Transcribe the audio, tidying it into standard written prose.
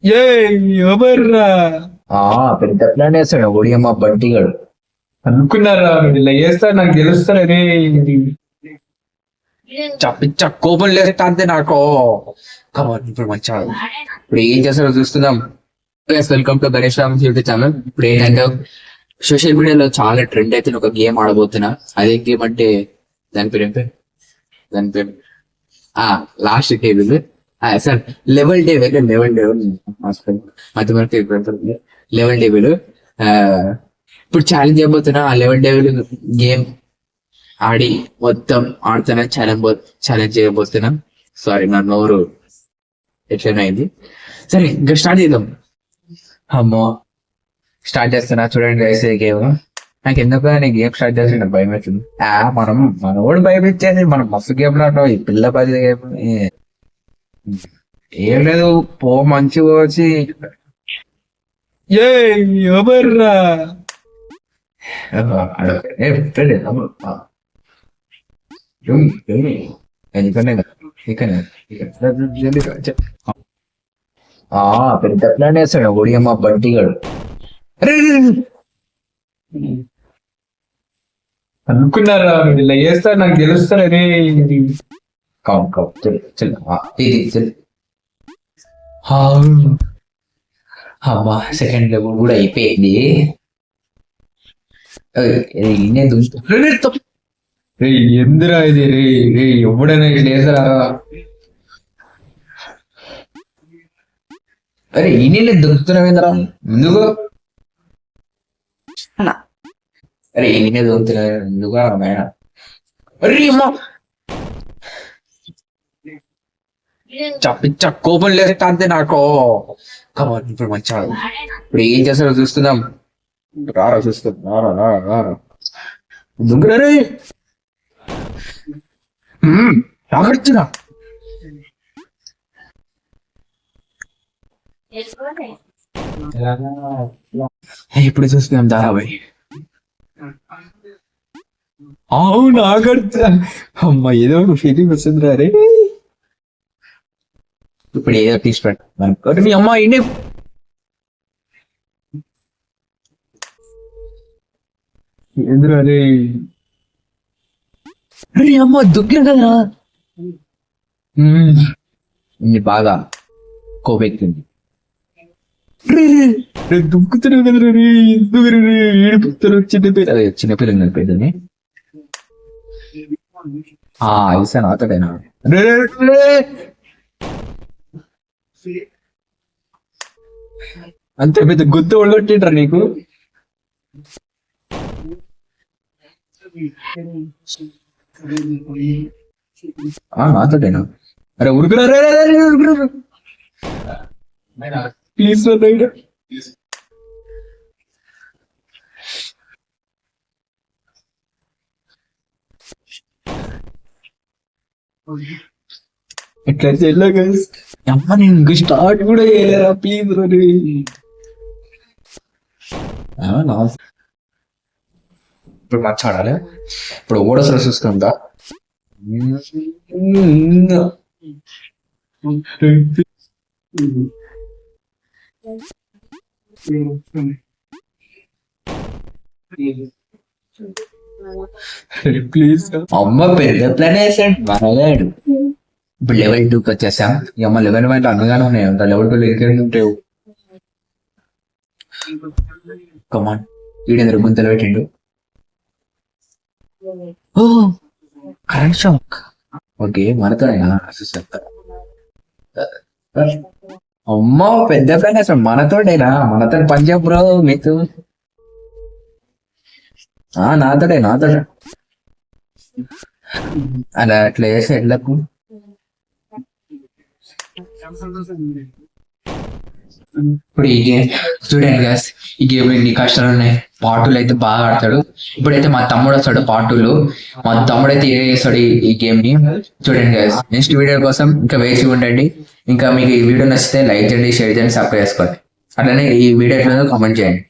ఏ ఎవర్రా ఆ పెద్ద ప్లాన్ వేస్తాడు ఓడియమ్మ బంటిగాడు. అనుకున్నారా మీరు ఇలా చేస్తారు నాకు తెలుస్తారు అరే చప్పిచ్చ కోపం లేస్తా అంతే నాకు. కమాన్ ఇప్పుడు మంచిగా ఇప్పుడు ఏం చేస్తారో చూస్తున్నాం. Welcome to Ganesh Ram YouTube channel. ఇప్పుడు ఏంటంటే సోషల్ మీడియాలో చాలా ట్రెండ్ అయితే ఒక గేమ్ ఆడబోతున్నా. అదే గేమ్ అంటే దాని పేరు ఏం పేరు, దాని పేరు last table sir level table level table. ఇప్పుడు ఛాలెంజ్ చేయబోతున్నా. ఆ లెవెల్ టేబుల్ గేమ్ ఆడి మొత్తం ఆడుతున్నా. ఛాలెంజ్ చేయబోతున్నా. సారీ నా నోరు ఎట్లనైంది. సరే ఇంకా స్టార్ట్ చేద్దాం. అమ్మో స్టార్ట్ చేస్తున్నా చూడండి గైస్. గేమ్ నాకు ఎందుకు గేమ్ స్టార్ట్ చేసి నాకు భయం అవుతుంది. మనోడు భయం ఇచ్చేది మనం మస్తు గేమ్ ఆడతాం. ఈ పిల్ల పది గేమ్ ఏం లేదు. మంచిగా వచ్చి ఏ ఎవర్రా పెద్ద ప్లాన్ వేస్తాడు ఓడియమ్మ బంటిగాడు. అనుకున్నారా మీరు ఇలా చేస్తారు నాకు తెలుస్తారు అరే అమ్మా సెకండ్ లెవెల్ కూడా అయిపోయింది. రే ఎందురా ఇది రే రే ఎవడైనా లేదరా. అరే ఈయన దొరుకుతున్నావేంద్రా ఎందుకు? అరే ఈయన దొరుకుతున్నా ఎందుకు మేడం? అరే అమ్మా చప్పిచ్చ కోపం లేస్తా అంతే నాకు. కమాన్ ఇప్పుడు మంచిగా ఇప్పుడు ఏం చేస్తారో చూస్తున్నాం. రారా చూస్తాం. దుంగరే రాగడుతున్నా. ఇప్పుడు చూస్తున్నాం ధారాబాయ్. అవును ఆగడుతున్నా. అమ్మ ఏదో ఒక ఫీలింగ్ వస్తుంది రే. ఇప్పుడు ఏదో తీసుకుంటాం. మీ అమ్మ ఇండి ఎందురా రే అమ్మ దుగ్గిన కదరా. బాగా కోపెక్కింది. దుక్కుతున్నావు కదరా రే ఎందుకు రే ఏడుపుతారు చిన్నపిల్ల. అదే చిన్నపిల్లలు నడిపోయిందని ఇస్తాను అతడేనా. అంతే పెద్ద గుద్దు ఒళ్ళొట్టిండ్రా నీకు. నాతోటేనా? అరే ఉరుకురా ప్లీజ్ ఎట్లయితే వెళ్ళా గైస్. అమ్మ నేను ఇంకా స్టార్ట్ కూడా చేయలేరా ప్లీజ్ రే. ఇప్పుడు మాట్లాడాలి. ఇప్పుడు ఓడసలు చూసుకుందా. ప్లీజ్ అమ్మ పెద్ద ప్లాన్ వేసాడు మనగాడు. ఇప్పుడు లెవెల్ 2కి వచ్చేసాం. అమ్మ లెవెల్ 1 అనగానే ఉన్నాయి. అంత లెవెల్ 2 ఎక్కడ ఉంటావు. కమాన్ వీడేంద్ర గుంతలు పెట్టిండు. Current shock. ఓకే మనతోనే అమ్మ పెద్ద ప్లాన్ వేసాం. మనతోటేనా? మనతో పంజాబ్ బ్రో మీకు. నాతోటే అలా అట్లా చేసి వెళ్ళకు. ఇప్పుడు ఈ గేమ్ చూడండి గ్యాస్. ఈ గేమ్ ఎన్ని కష్టాలు ఉన్నాయి. పార్టులు అయితే బాగా ఆడతాడు. ఇప్పుడైతే మా తమ్ముడు వస్తాడు పార్టులు. మా తమ్ముడు అయితే ఏ చేస్తాడు ఈ గేమ్ ని చూడండి గ్యాస్. నెక్స్ట్ వీడియో కోసం ఇంకా వేచి ఉండండి. ఇంకా మీకు ఈ వీడియో నచ్చితే లైక్ చేయండి, షేర్ చేయండి, సబ్స్క్రైబ్ చేసుకోండి. అట్లనే ఈ వీడియో కామెంట్ చేయండి.